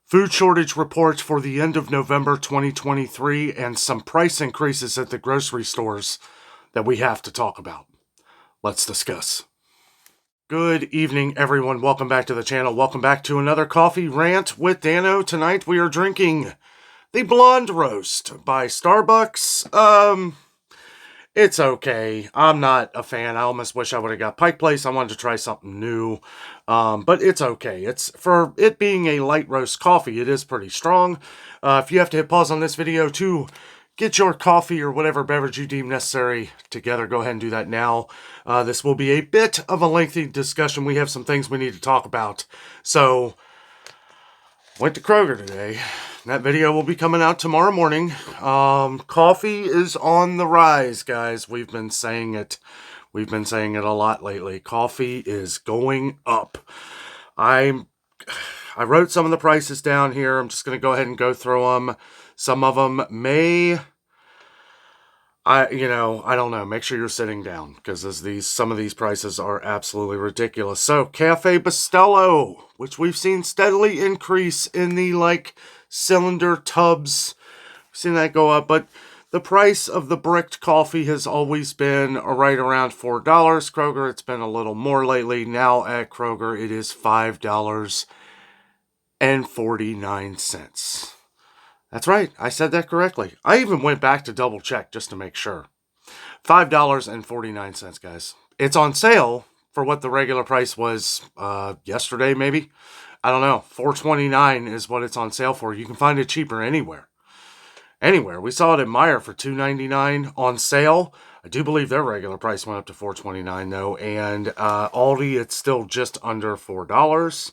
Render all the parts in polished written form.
Food shortage reports for the end of November 2023 and some price increases at the grocery stores that we have to talk about. Let's discuss. Good evening, everyone. Welcome back to the channel. Welcome back to another coffee rant with Dano. Tonight we are drinking the Blonde Roast by Starbucks. It's okay. I'm not a fan. I almost wish I would have got Pike Place. I wanted to try something new. But it's okay. It's for it being a light roast coffee, it is pretty strong. If you have to hit pause on this video to get your coffee or whatever beverage you deem necessary together, go ahead and do that now. This will be a bit of a lengthy discussion. We have some things we need to talk about. So, went to Kroger today. That video will be coming out tomorrow morning. Coffee is on the rise, guys. We've been saying it. We've been saying it a lot lately. Coffee is going up. I wrote some of the prices down here. I'm just going to go ahead and go through them. Some of them may... I don't know. Make sure you're sitting down because some of these prices are absolutely ridiculous. So, Cafe Bustelo, which we've seen steadily increase in the cylinder tubs. We've seen that go up, but the price of the bricked coffee has always been right around $4. Kroger, it's been a little more lately. Now at Kroger, it is $5.49. That's right. I said that correctly. I even went back to double check just to make sure. $5.49, guys. It's on sale for what the regular price was yesterday, maybe. I don't know. $4.29 is what it's on sale for. You can find it cheaper anywhere. Anywhere. We saw it at Meijer for $2.99 on sale. I do believe their regular price went up to $4.29 though. And Aldi, it's still just under $4.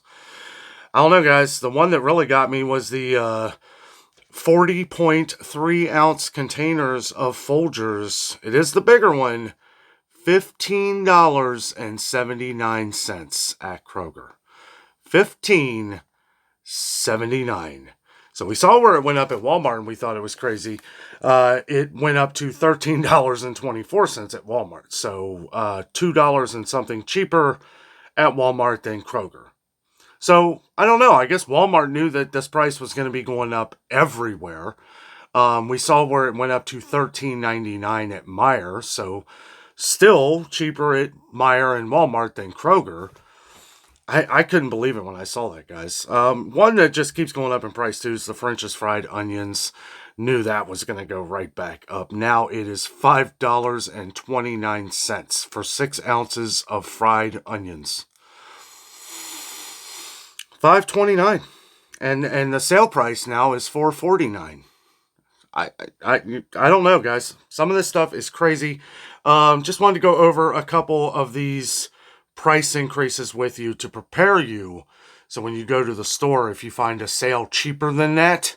I don't know, guys. The one that really got me was the 40.3 ounce containers of Folgers. It is the bigger one. $15.79 at Kroger. $15.79. So we saw where it went up at Walmart and we thought it was crazy. It went up to $13.24 at Walmart. So $2 and something cheaper at Walmart than Kroger. So, I don't know. I guess Walmart knew that this price was going to be going up everywhere. We saw where it went up to $13.99 at Meijer. So, still cheaper at Meijer and Walmart than Kroger. I couldn't believe it when I saw that, guys. One that just keeps going up in price, too, is the French's fried onions. Knew that was going to go right back up. Now it is $5.29 for 6 ounces of fried onions. $5.29, and the sale price now is $4.49. I don't know, guys. Some of this stuff is crazy. Just wanted to go over a couple of these price increases with you to prepare you. So when you go to the store, if you find a sale cheaper than that,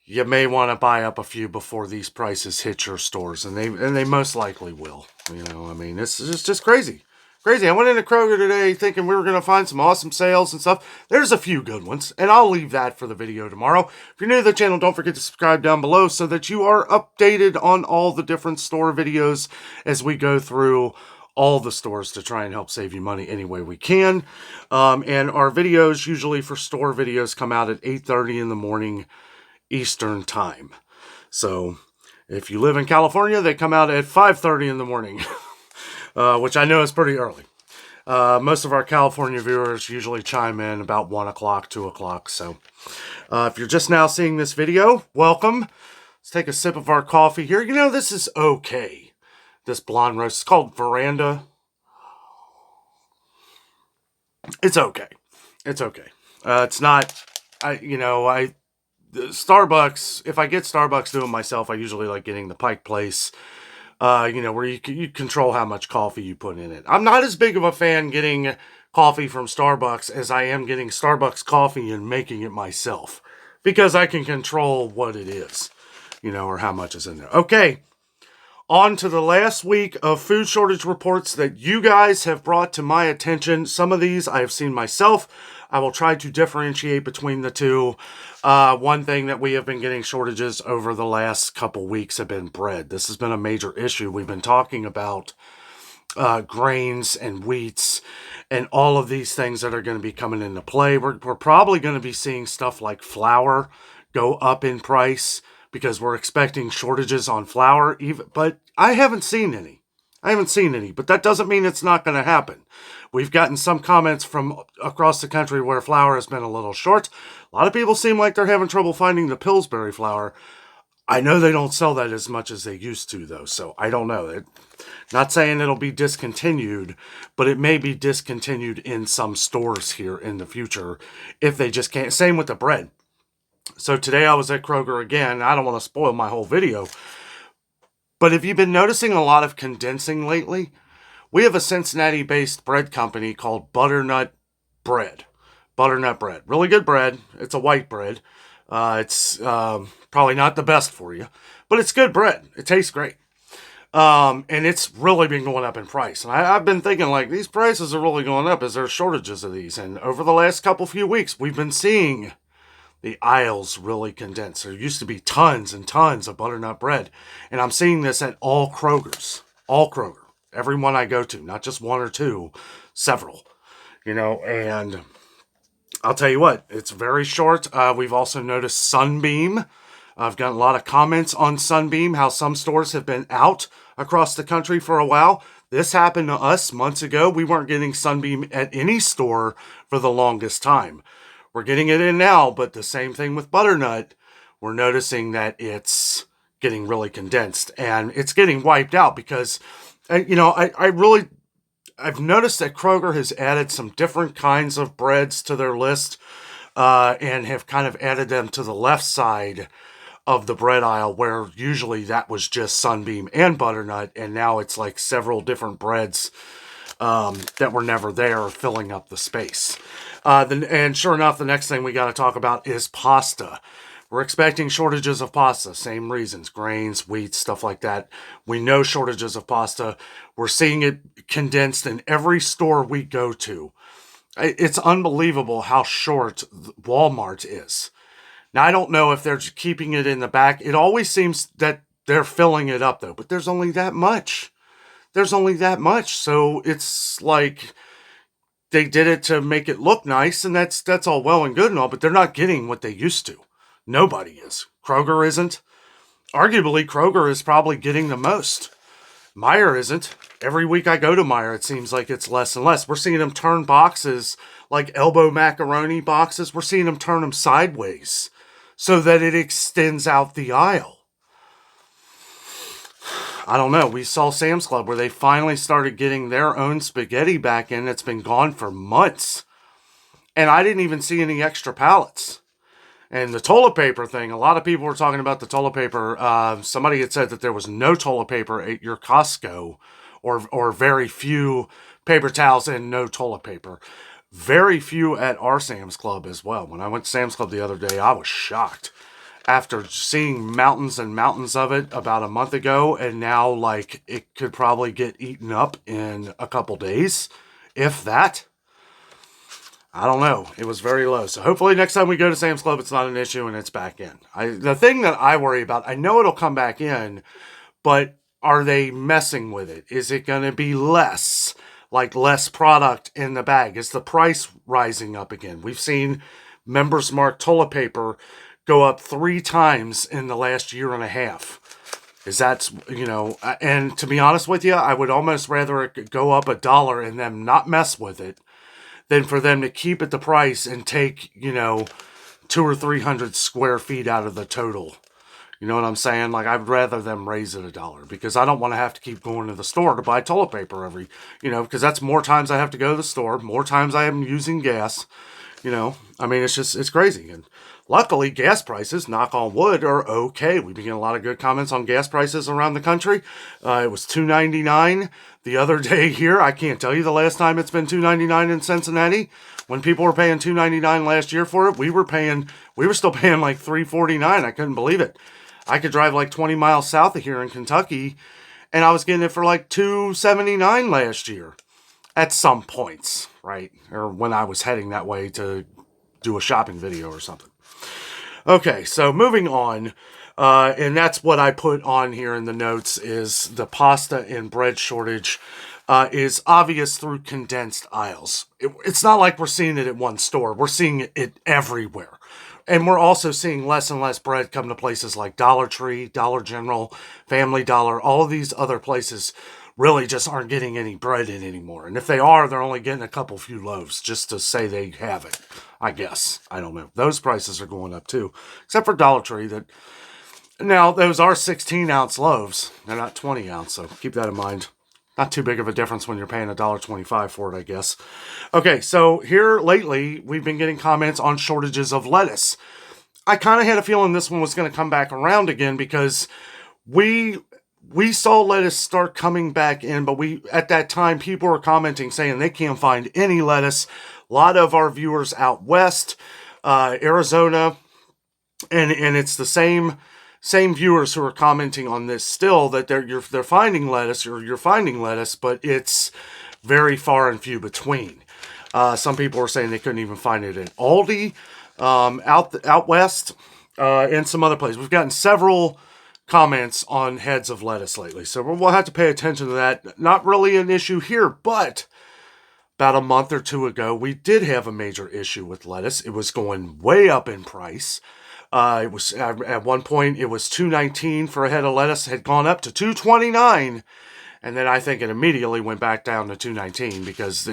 you may want to buy up a few before these prices hit your stores, and they most likely will. It's just crazy. Crazy. I went into Kroger today thinking we were going to find some awesome sales and stuff. There's a few good ones, and I'll leave that for the video tomorrow. If you're new to the channel, don't forget to subscribe down below so that you are updated on all the different store videos as we go through all the stores to try and help save you money any way we can. And our videos, usually for store videos, come out at 8:30 in the morning Eastern Time. So if you live in California, they come out at 5:30 in the morning. Which I know is pretty early. Most of our California viewers usually chime in about 1 o'clock, 2 o'clock. So if you're just now seeing this video, welcome. Let's take a sip of our coffee here. This is okay. This blonde roast. It's called Veranda. It's okay. It's okay. It's not, Starbucks, if I get Starbucks doing myself, I usually like getting the Pike Place. Where you control how much coffee you put in it. I'm not as big of a fan getting coffee from Starbucks as I am getting Starbucks coffee and making it myself. Because I can control what it is, or how much is in there. Okay, on to the last week of food shortage reports that you guys have brought to my attention. Some of these I have seen myself. I will try to differentiate between the two. One thing that we have been getting shortages over the last couple weeks have been bread. This has been a major issue. We've been talking about grains and wheats and all of these things that are going to be coming into play. We're probably going to be seeing stuff like flour go up in price because we're expecting shortages on flour. But I haven't seen any. But that doesn't mean it's not going to happen. We've gotten some comments from across the country where flour has been a little short. A lot of people seem like they're having trouble finding the Pillsbury flour. I know they don't sell that as much as they used to, though, so I don't know. Not saying it'll be discontinued, but it may be discontinued in some stores here in the future if they just can't. Same with the bread. So today I was at Kroger again. I don't want to spoil my whole video, but have you been noticing a lot of condensing lately? We have a Cincinnati-based bread company called Butternut Bread. Butternut bread. Really good bread. It's a white bread. It's probably not the best for you, but it's good bread. It tastes great. And it's really been going up in price. And I've been thinking, like, these prices are really going up. Is there shortages of these? And over the last few weeks, we've been seeing the aisles really condense. There used to be tons and tons of butternut bread. And I'm seeing this at all Krogers. All Kroger. Every one I go to. Not just one or two. Several. And I'll tell you what. It's very short. We've also noticed Sunbeam. I've gotten a lot of comments on Sunbeam, how some stores have been out across the country for a while. This happened to us months ago. We weren't getting Sunbeam at any store for the longest time. We're getting it in now, but the same thing with butternut. We're noticing that it's getting really condensed and it's getting wiped out because, I've noticed that Kroger has added some different kinds of breads to their list and have kind of added them to the left side of the bread aisle, where usually that was just Sunbeam and butternut, and now it's like several different breads that were never there filling up the space. And sure enough, the next thing we got to talk about is pasta. We're expecting shortages of pasta. Same reasons. Grains, wheat, stuff like that. We know shortages of pasta. We're seeing it condensed in every store we go to. It's unbelievable how short Walmart is. Now, I don't know if they're keeping it in the back. It always seems that they're filling it up, though. But there's only that much. So it's like they did it to make it look nice, and that's all well and good and all, but they're not getting what they used to. Nobody is. Kroger isn't. Arguably, Kroger is probably getting the most. Meijer isn't. Every week I go to Meijer, it seems like it's less and less. We're seeing them turn boxes, like elbow macaroni boxes. We're seeing them turn them sideways so that it extends out the aisle. I don't know. We saw Sam's Club where they finally started getting their own spaghetti back in. It's been gone for months. And I didn't even see any extra pallets. And the toilet paper thing, a lot of people were talking about the toilet paper. Somebody had said that there was no toilet paper at your Costco, or very few paper towels and no toilet paper. Very few at our Sam's Club as well. When I went to Sam's Club the other day, I was shocked. After seeing mountains and mountains of it about a month ago, and now like it could probably get eaten up in a couple days, if that. I don't know. It was very low. So hopefully next time we go to Sam's Club, it's not an issue and it's back in. The thing that I worry about, I know it'll come back in, but are they messing with it? Is it going to be less product in the bag? Is the price rising up again? We've seen Members Mark toilet paper go up 3 times in the last year and a half. Is that, and to be honest with you, I would almost rather it go up $1 and them not mess with it than for them to keep at the price and take, 200 or 300 square feet out of the total. You know what I'm saying? Like, I'd rather them raise it $1 because I don't want to have to keep going to the store to buy toilet paper because that's more times I have to go to the store, more times I am using gas. It's crazy. And luckily, gas prices, knock on wood, are okay. We've been getting a lot of good comments on gas prices around the country. It was $2.99 the other day here. I can't tell you the last time it's been $2.99 in Cincinnati. When people were paying $2.99 last year for it, we were still paying like $3.49. I couldn't believe it. I could drive like 20 miles south of here in Kentucky, and I was getting it for like $2.79 last year. At some points, right? Or when I was heading that way to do a shopping video or something. Okay, so moving on. And that's what I put on here in the notes is the pasta and bread shortage. is obvious through condensed aisles. It's not like we're seeing it at one store. We're seeing it everywhere. And we're also seeing less and less bread come to places like Dollar Tree, Dollar General, Family Dollar. All of these other places really just aren't getting any bread in anymore. And if they are, they're only getting a couple few loaves just to say they have it, I guess. I don't know. Those prices are going up too, except for Dollar Tree. Now, those are 16-ounce loaves. They're not 20-ounce, so keep that in mind. Not too big of a difference when you're paying $1.25 for it, I guess. Okay, so here lately, we've been getting comments on shortages of lettuce. I kind of had a feeling this one was going to come back around again because we saw lettuce start coming back in, but at that time, people were commenting saying they can't find any lettuce. A lot of our viewers out west, Arizona, and it's the same viewers who are commenting on this still, that they're finding lettuce, or you're finding lettuce, but it's very far and few between. Some people are saying they couldn't even find it at Aldi, out west, and some other places. We've gotten several comments on heads of lettuce lately, so we'll have to pay attention to that. Not really an issue here, but about a month or two ago, we did have a major issue with lettuce. It was going way up in price. It was at one point it was $2.19 for a head of lettuce, had gone up to $2.29, and then I think it immediately went back down to $2.19 because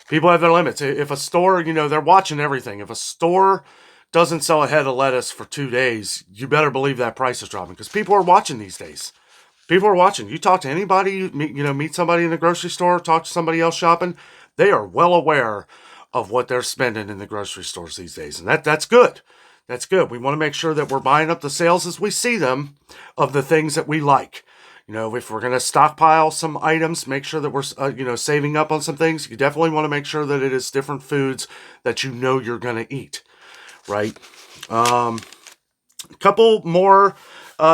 people have their limits. If a store, they're watching everything. If a store doesn't sell a head of lettuce for 2 days, you better believe that price is dropping because people are watching these days. People are watching. You talk to anybody, meet somebody in the grocery store, talk to somebody else shopping, they are well aware of what they're spending in the grocery stores these days, and that's good. That's good. We want to make sure that we're buying up the sales as we see them of the things that we like. If we're going to stockpile some items, make sure that we're, saving up on some things. You definitely want to make sure that it is different foods that you're going to eat, right? A couple more.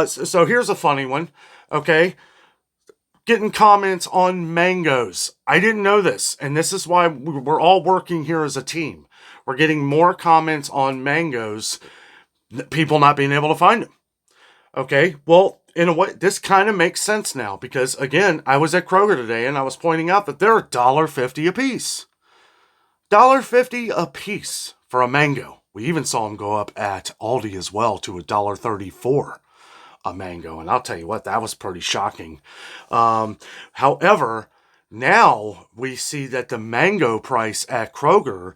So here's a funny one, okay? Getting comments on mangoes. I didn't know this, and this is why we're all working here as a team. We're getting more comments on mangoes, people not being able to find them. Okay, well, in a way, this kind of makes sense now because, again, I was at Kroger today and I was pointing out that they're $1.50 a piece. $1.50 a piece for a mango. We even saw them go up at Aldi as well to $1.34 a mango, and I'll tell you what, that was pretty shocking. However, now we see that the mango price at Kroger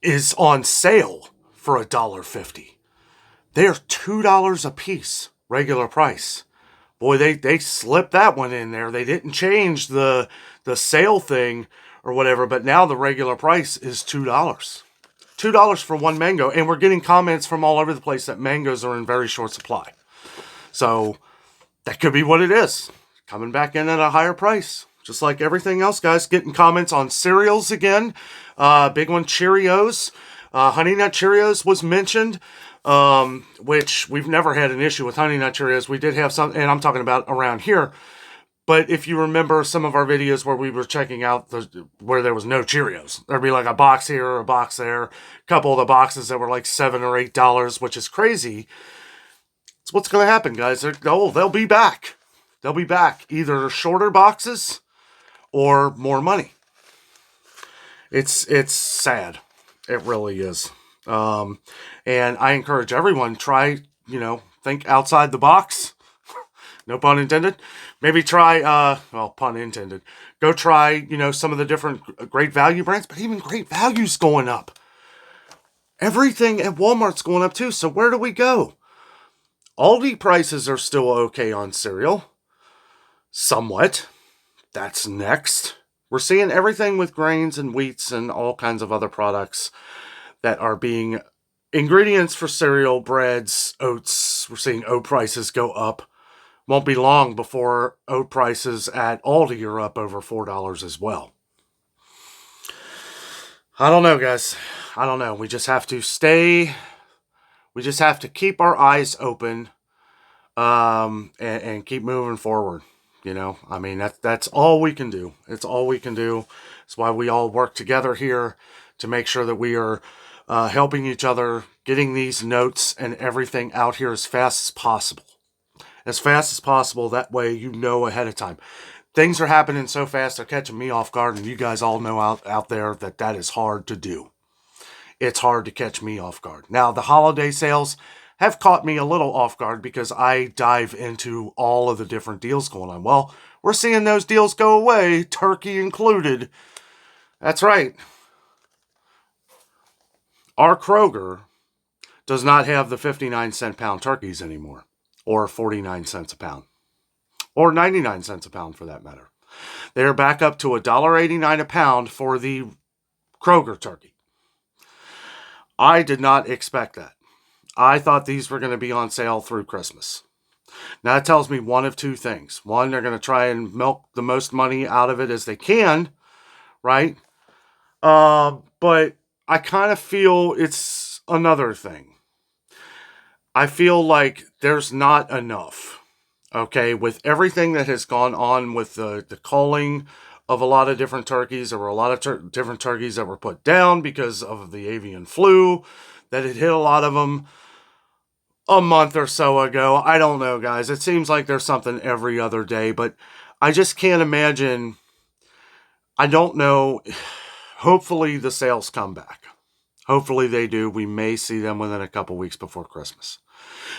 is on sale for $1.50. They're $2 a piece, regular price. Boy, they slipped that one in there. They didn't change the sale thing or whatever, but now the regular price is $2. $2 for one mango, and we're getting comments from all over the place that mangoes are in very short supply. So that could be what it is. Coming back in at a higher price. Just like everything else, guys. Getting comments on cereals again. Big one, Cheerios. Honey Nut Cheerios was mentioned, which we've never had an issue with Honey Nut Cheerios. We did have some, and I'm talking about around here. But if you remember some of our videos where we were checking out where there was no Cheerios, there'd be like a box here or a box there. A couple of the boxes that were like $7 or $8, which is crazy. It's what's going to happen, guys. They'll be back. They'll be back. Either shorter boxes or more money. It's sad. It really is. And I encourage everyone, try, think outside the box. No pun intended. Maybe try, pun intended. Go try, some of the different Great Value brands, but even Great Value's going up. Everything at Walmart's going up too, so where do we go? Aldi prices are still okay on cereal. Somewhat. That's next. We're seeing everything with grains and wheats and all kinds of other products that are being ingredients for cereal, breads, oats. We're seeing oat prices go up. Won't be long before oat prices at Aldi are up over $4 as well. I don't know, guys. I don't know. We just have to keep our eyes open and keep moving forward. That's all we can do. It's all we can do. It's why we all work together here to make sure that we are helping each other, getting these notes and everything out here as fast as possible. As fast as possible. That way ahead of time. Things are happening so fast, they're catching me off guard, and you guys all know out there that is hard to do. It's hard to catch me off guard. Now, the holiday sales have caught me a little off guard because I dive into all of the different deals going on. Well, we're seeing those deals go away, turkey included. That's right. Our Kroger does not have the 59-cent pound turkeys anymore, or 49 cents a pound, or 99 cents a pound for that matter. They're back up to $1.89 a pound for the Kroger turkey. I did not expect that. I thought these were going to be on sale through Christmas. Now, that tells me one of two things. One, they're going to try and milk the most money out of it as they can, right? But I kind of feel it's another thing. I feel like there's not enough, okay? With everything that has gone on with the culling of a lot of different turkeys, there were a lot of different turkeys that were put down because of the avian flu that had hit a lot of them a month or so ago. I don't know, guys. It seems like there's something every other day, but I just can't imagine. I don't know. Hopefully the sales come back. Hopefully they do. We may see them within a couple weeks before Christmas.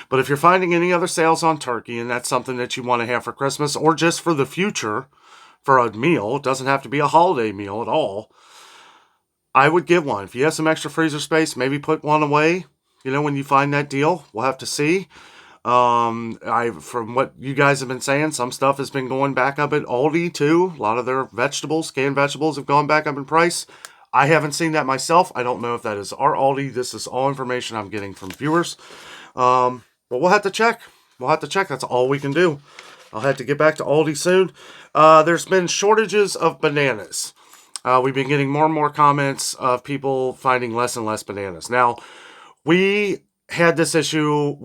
But if you're finding any other sales on turkey and that's something that you want to have for Christmas or just for the future, for a meal, it doesn't have to be a holiday meal at all, I would get one. If you have some extra freezer space, maybe put one away. When you find that deal, we'll have to see. From what you guys have been saying, some stuff has been going back up at Aldi too. A lot of their vegetables, canned vegetables, have gone back up in price. I haven't seen that myself. I don't know if that is our Aldi. This is all information I'm getting from viewers. But we'll have to check. That's all we can do. I'll have to get back to Aldi soon. There's been shortages of bananas. We've been getting more and more comments of people finding less and less bananas. Now, we have this issue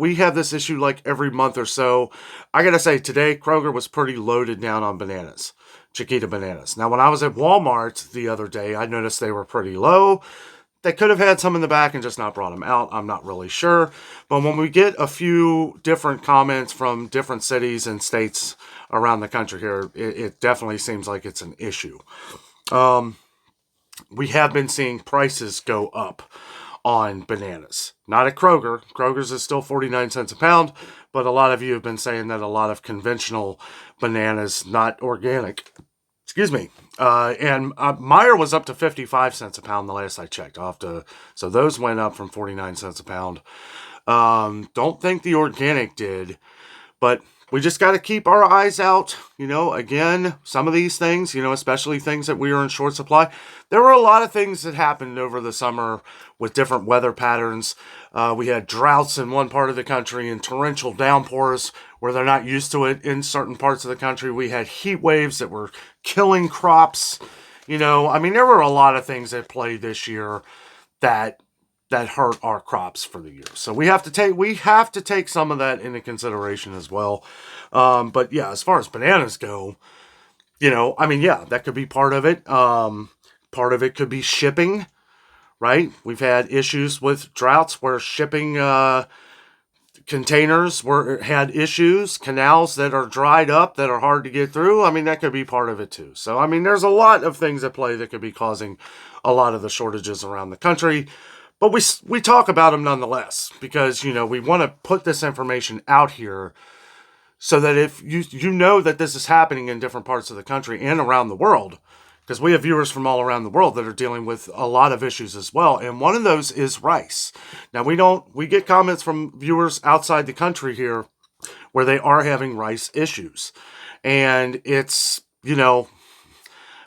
like every month or so. I gotta say, today Kroger was pretty loaded down on bananas, Chiquita bananas. Now, when I was at Walmart the other day, I noticed they were pretty low. They could have had some in the back and just not brought them out. I'm not really sure. But when we get a few different comments from different cities and states around the country here, it definitely seems like it's an issue. We have been seeing prices go up on bananas. Not at Kroger. Kroger's is still 49 cents a pound, but a lot of you have been saying that a lot of conventional bananas, not organic, and Meyer was up to 55 cents a pound the last I checked. So those went up from 49 cents a pound. Don't think the organic did, but we just got to keep our eyes out. Again, some of these things, especially things that we are in short supply. There were a lot of things that happened over the summer with different weather patterns. We had droughts in one part of the country and torrential downpours where they're not used to it in certain parts of the country. We had heat waves that were killing crops. There were a lot of things at play this year that hurt our crops for the year. So we have to take some of that into consideration as well. But yeah, as far as bananas go, that could be part of it. Part of it could be shipping, right? We've had issues with droughts where shipping containers had issues, canals that are dried up that are hard to get through. That could be part of it too. So, there's a lot of things at play that could be causing a lot of the shortages around the country. But we talk about them nonetheless because, we want to put this information out here so that if you know that this is happening in different parts of the country and around the world, because we have viewers from all around the world that are dealing with a lot of issues as well. And one of those is rice. Now, we get comments from viewers outside the country here where they are having rice issues. And it's,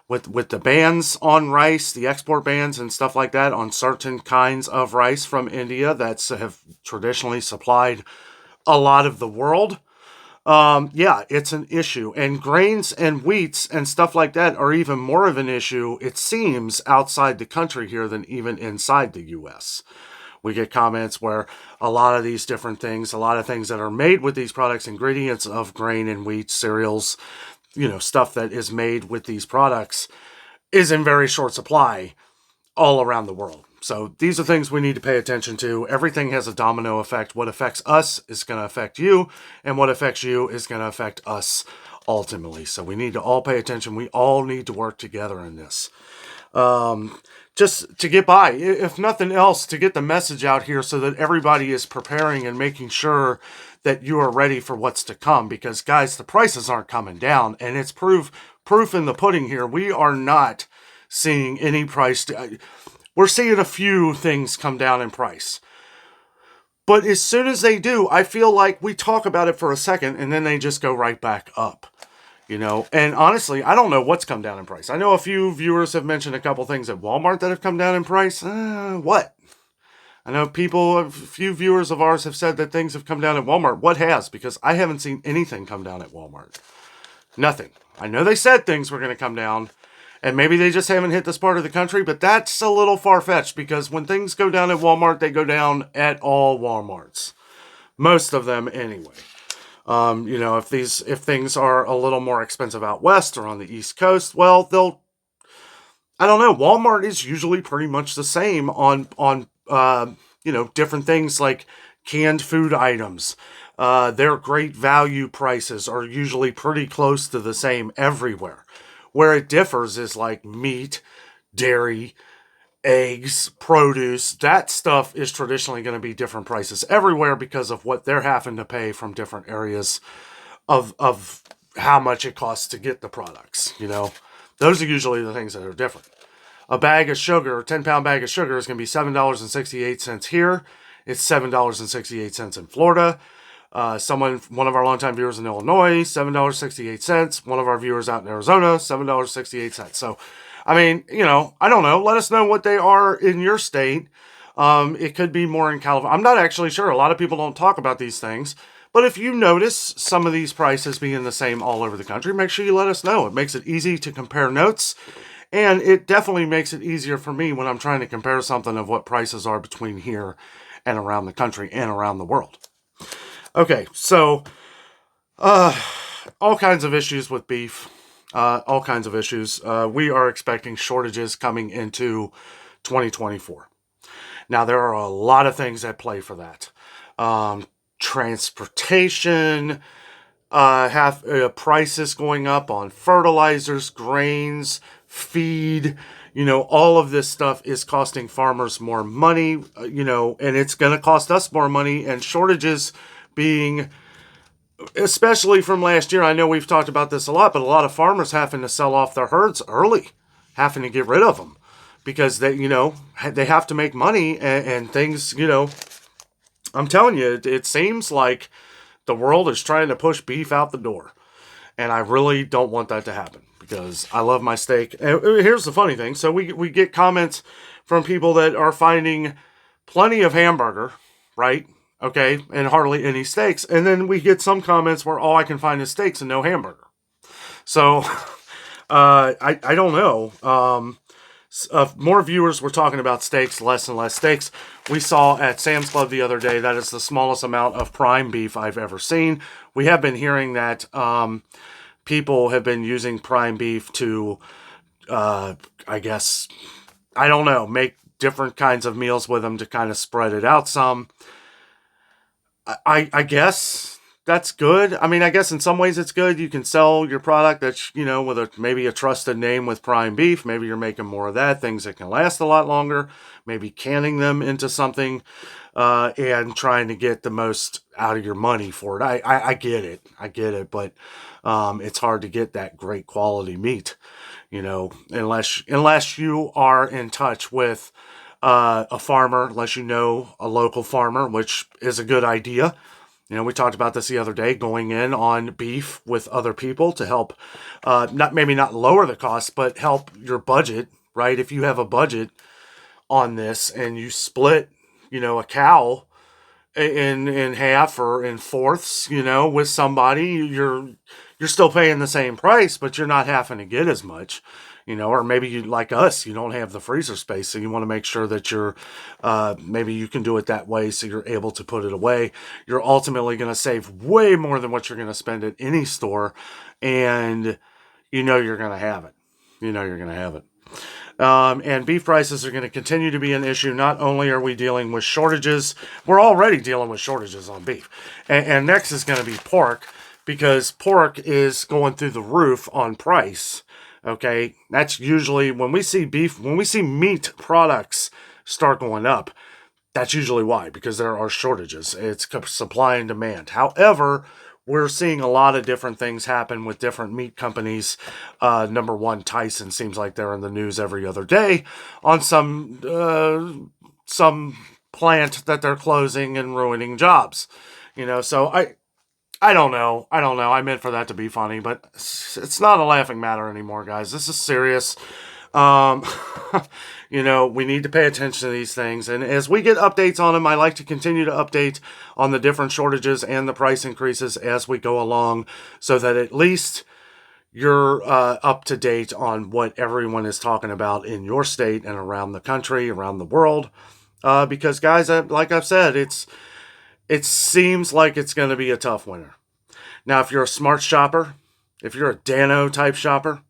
with the bans on rice, the export bans and stuff like that on certain kinds of rice from India that have traditionally supplied a lot of the world. It's an issue. And grains and wheats and stuff like that are even more of an issue, it seems, outside the country here than even inside the U.S. We get comments where a lot of these different things, a lot of things that are made with these products, ingredients of grain and wheat, cereals, stuff that is made with these products is in very short supply all around the world. So these are things we need to pay attention to. Everything has a domino effect. What affects us is going to affect you, and what affects you is going to affect us ultimately. So we need to all pay attention. We all need to work together in this. Just to get by, if nothing else, to get the message out here so that everybody is preparing and making sure that you are ready for what's to come. Because, guys, the prices aren't coming down, and it's proof in the pudding here. We are not seeing any price. We're seeing a few things come down in price. But as soon as they do, I feel like we talk about it for a second, and then they just go right back up. And honestly, I don't know what's come down in price. I know a few viewers have mentioned a couple things at Walmart that have come down in price. What? I know a few viewers of ours have said that things have come down at Walmart. What has? Because I haven't seen anything come down at Walmart. Nothing. I know they said things were going to come down, and maybe they just haven't hit this part of the country, but that's a little far-fetched because when things go down at Walmart, they go down at all Walmarts. Most of them anyway. If things are a little more expensive out west or on the East Coast, well, I don't know. Walmart is usually pretty much the same on different things like canned food items. Their great value prices are usually pretty close to the same everywhere. Where it differs is like meat, dairy, eggs, produce. That stuff is traditionally going to be different prices everywhere because of what they're having to pay from different areas of how much it costs to get the products. Those are usually the things that are different. A bag of sugar, a 10-pound bag of sugar is going to be $7.68 here. It's $7.68 in Florida. One of our longtime viewers in Illinois, $7.68. One of our viewers out in Arizona, $7.68. So, I don't know. Let us know what they are in your state. It could be more in California. I'm not actually sure. A lot of people don't talk about these things. But if you notice some of these prices being the same all over the country, make sure you let us know. It makes it easy to compare notes. And it definitely makes it easier for me when I'm trying to compare something of what prices are between here and around the country and around the world. Okay, so all kinds of issues with beef. All kinds of issues. We are expecting shortages coming into 2024. Now, there are a lot of things at play for that. Transportation, prices going up on fertilizers, grains, feed. All of this stuff is costing farmers more money, and it's going to cost us more money. And shortages being, especially from last year, I know we've talked about this a lot, but a lot of farmers having to sell off their herds early, having to get rid of them because they have to make money and things, I'm telling you, it seems like the world is trying to push beef out the door. And I really don't want that to happen because I love my steak. And here's the funny thing. So we get comments from people that are finding plenty of hamburger, right? Okay, and hardly any steaks. And then we get some comments where all I can find is steaks and no hamburger. So I don't know. More viewers were talking about steaks, less and less steaks. We saw at Sam's Club the other day that is the smallest amount of prime beef I've ever seen. We have been hearing that people have been using prime beef to, I guess, I don't know, make different kinds of meals with them to kind of spread it out some. I guess that's good. I guess in some ways it's good. You can sell your product that's, with maybe a trusted name with prime beef. Maybe you're making more of that, things that can last a lot longer. Maybe canning them into something and trying to get the most out of your money for it. I get it. But it's hard to get that great quality meat, unless you are in touch with a farmer, unless you know a local farmer, which is a good idea. We talked about this the other day, going in on beef with other people to help, not lower the cost, but help your budget, right? If you have a budget on this and you split, a cow in half or in fourths, with somebody, you're still paying the same price, but you're not having to get as much. Or maybe you, like us, you don't have the freezer space, so you want to make sure that maybe you can do it that way so you're able to put it away. You're ultimately going to save way more than what you're going to spend at any store, and you're going to have it. And beef prices are going to continue to be an issue. Not only are we dealing with shortages, we're already dealing with shortages on beef. And next is going to be pork, because pork is going through the roof on price. Okay, that's usually when we see meat products start going up. That's usually why, because there are shortages. It's supply and demand. However, we're seeing a lot of different things happen with different meat companies. Number one, Tyson seems like they're in the news every other day on some plant that they're closing and ruining jobs. So I don't know. I meant for that to be funny, but it's not a laughing matter anymore, guys. This is serious. Um, we need to pay attention to these things. And as we get updates on them, I like to continue to update on the different shortages and the price increases as we go along so that at least you're up to date on what everyone is talking about in your state and around the country, around the world. Because, guys, like I've said, it seems like it's going to be a tough winter. Now, if you're a smart shopper, if you're a Dano type shopper,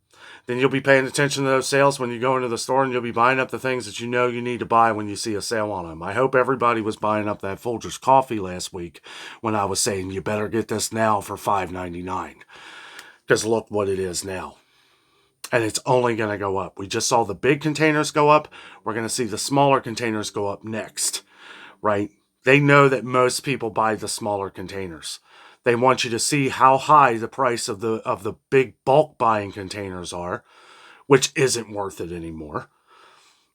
then you'll be paying attention to those sales when you go into the store, and you'll be buying up the things that you know you need to buy when you see a sale on them. I hope everybody was buying up that Folgers coffee last week when I was saying you better get this now for $5.99. Because look what it is now. And it's only going to go up. We just saw the big containers go up. We're going to see the smaller containers go up next, right? They know that most people buy the smaller containers. They want you to see how high the price of the big bulk buying containers are, which isn't worth it anymore.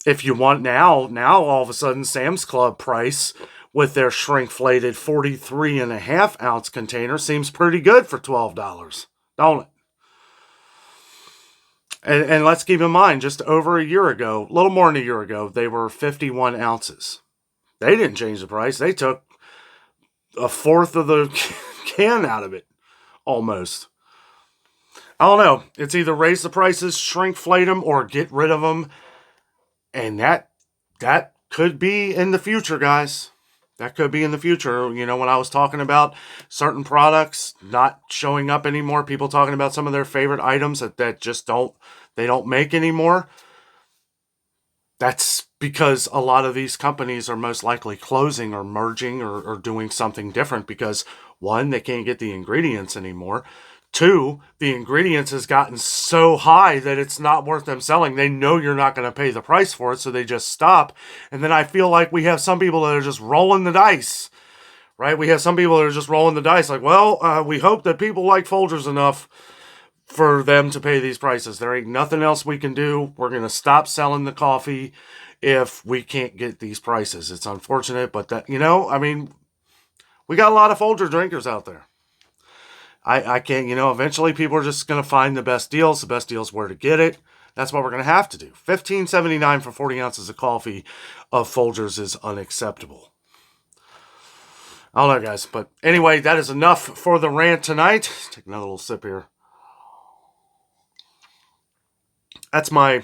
If you want now all of a sudden Sam's Club price with their shrinkflated 43.5-ounce container seems pretty good for $12, don't it? And let's keep in mind, just over a year ago, a little more than a year ago, they were 51 ounces. They didn't change the price. They took a fourth of the can out of it, almost. I don't know. It's either raise the prices, shrinkflate them, or get rid of them. And that could be in the future, guys. That could be in the future. When I was talking about certain products not showing up anymore, people talking about some of their favorite items that just don't make anymore. That's because a lot of these companies are most likely closing or merging or doing something different because, one, they can't get the ingredients anymore. Two, the ingredients has gotten so high that it's not worth them selling. They know you're not going to pay the price for it, so they just stop. And then I feel like we have some people that are just rolling the dice, right? We have some people that are just rolling the dice like, well, we hope that people like Folgers enough for them to pay these prices. There ain't nothing else we can do. We're going to stop selling the coffee if we can't get these prices. It's unfortunate, but we got a lot of Folger drinkers out there. I can't, eventually people are just going to find the best deals where to get it. That's what we're going to have to do. $15.79 for 40 ounces of coffee of Folgers is unacceptable. I don't know, guys. But anyway, that is enough for the rant tonight. Take another little sip here. That's my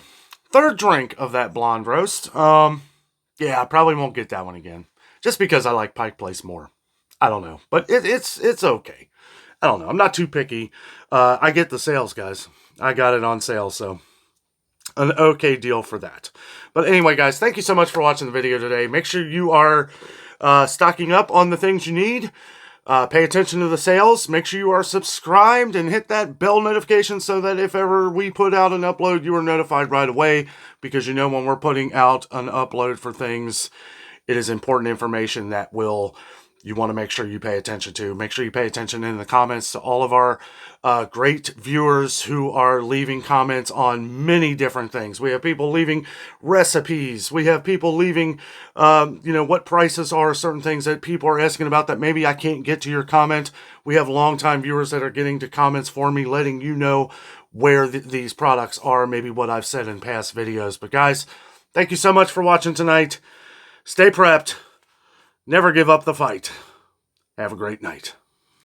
third drink of that blonde roast. Yeah, I probably won't get that one again. Just because I like Pike Place more. I don't know. But it's okay. I don't know. I'm not too picky. I get the sales, guys. I got it on sale, so an okay deal for that. But anyway, guys, thank you so much for watching the video today. Make sure you are stocking up on the things you need. Pay attention to the sales. Make sure you are subscribed and hit that bell notification so that if ever we put out an upload, you are notified right away. Because when we're putting out an upload for things, it is important information that you want to make sure you pay attention to. Make sure you pay attention in the comments to all of our great viewers who are leaving comments on many different things. We have people leaving recipes. We have people leaving, what prices are certain things that people are asking about that maybe I can't get to your comment. We have longtime viewers that are getting to comments for me, letting you know where these products are, maybe what I've said in past videos. But guys, thank you so much for watching tonight. Stay prepped. Never give up the fight. Have a great night.